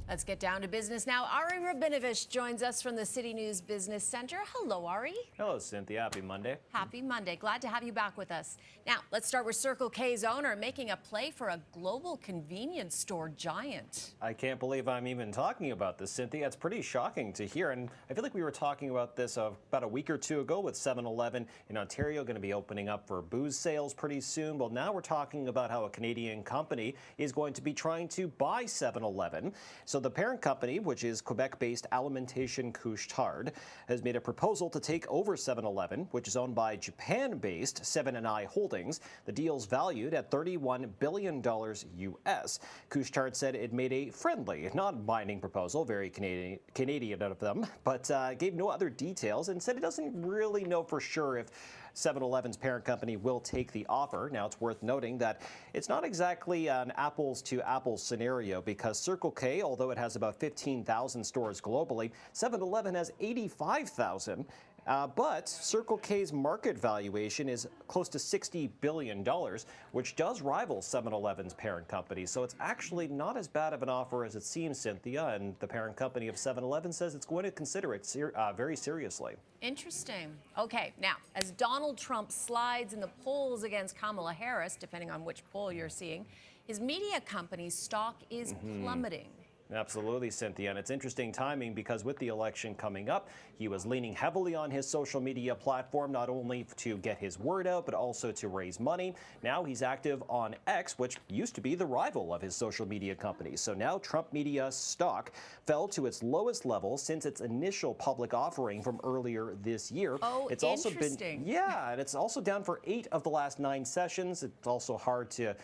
Let's get down to business now. Ari Rabinovitch joins us from the City News Business Center. Hello, Ari. Hello, Cynthia. Happy Monday. Happy Monday. Glad to have you back with us. Now, let's start with Circle K's owner making a play for a global convenience store giant. I can't believe I'm even talking about this, Cynthia. It's pretty shocking to hear. And I feel like we were talking about this about a week or two ago with 7-Eleven in Ontario going to be opening up for booze sales pretty soon. Well, now we're talking about how a Canadian company is going to be trying to buy 7-Eleven. So the parent company, which is Quebec-based Alimentation Couche-Tard, has made a proposal to take over 7-Eleven, which is owned by Japan-based 7&I Holdings. The deal's valued at $31 billion US. Couche-Tard said it made a friendly, non-binding proposal, very Canadian of them, but gave no other details and said it doesn't really know for sure if 7-Eleven's parent company will take the offer. Now, it's worth noting that it's not exactly an apples-to-apples scenario because Circle K, although it has about 15,000 stores globally, 7-Eleven has 85,000. But Circle K's market valuation is close to $60 billion, which does rival 7-Eleven's parent company. So it's actually not as bad of an offer as it seems, Cynthia, and the parent company of 7-Eleven says it's going to consider it very seriously. Interesting. Okay, now, as Donald Trump slides in the polls against Kamala Harris, depending on which poll you're seeing, his media company's stock is plummeting. Absolutely, Cynthia. And it's interesting timing because with the election coming up, he was leaning heavily on his social media platform, not only to get his word out, but also to raise money. Now he's active on X, which used to be the rival of his social media company. So now Trump Media stock fell to its lowest level since its initial public offering from earlier this year. Oh, it's interesting. And it's also down for 8 of the last 9 sessions. It's also hard to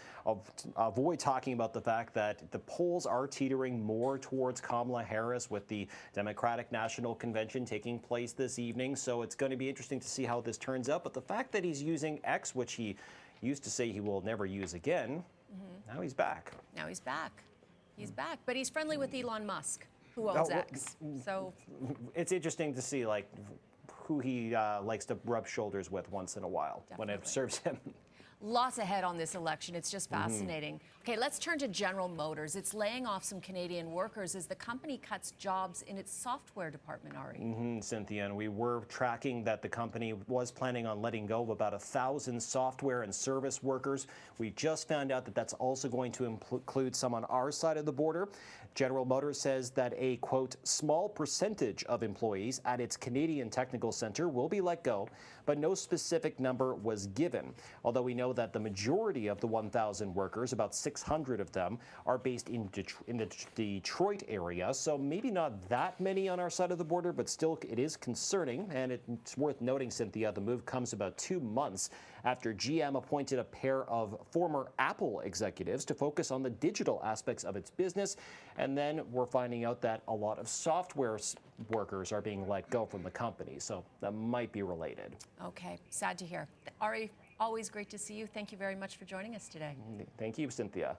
avoid talking about the fact that the polls are teetering more towards Kamala Harris with the Democratic National Convention taking place this evening. So it's going to be interesting to see how this turns out. But the fact that he's using X, which he used to say he will never use again, now he's back. Now he's back. He's back. But he's friendly with Elon Musk, who owns X. So it's interesting to see like who he likes to rub shoulders with once in a while. Definitely. When it serves him. Lots ahead on this election. It's just fascinating. Okay, let's turn to General Motors. It's laying off some Canadian workers as the company cuts jobs in its software department, Ari. Cynthia, and we were tracking that the company was planning on letting go of about 1,000 software and service workers. We just found out that that's also going to include some on our side of the border. General Motors says that a, quote, small percentage of employees at its Canadian Technical Center will be let go, but no specific number was given. Although we know that the majority of the 1,000 workers, about 600 of them, are based in the Detroit area. So maybe not that many on our side of the border, but still it is concerning. And it's worth noting, Cynthia, the move comes about 2 months after GM appointed a pair of former Apple executives to focus on the digital aspects of its business. And then we're finding out that a lot of software workers are being let go from the company. So that might be related. Okay, sad to hear. Ari, always great to see you. Thank you very much for joining us today. Thank you, Cynthia.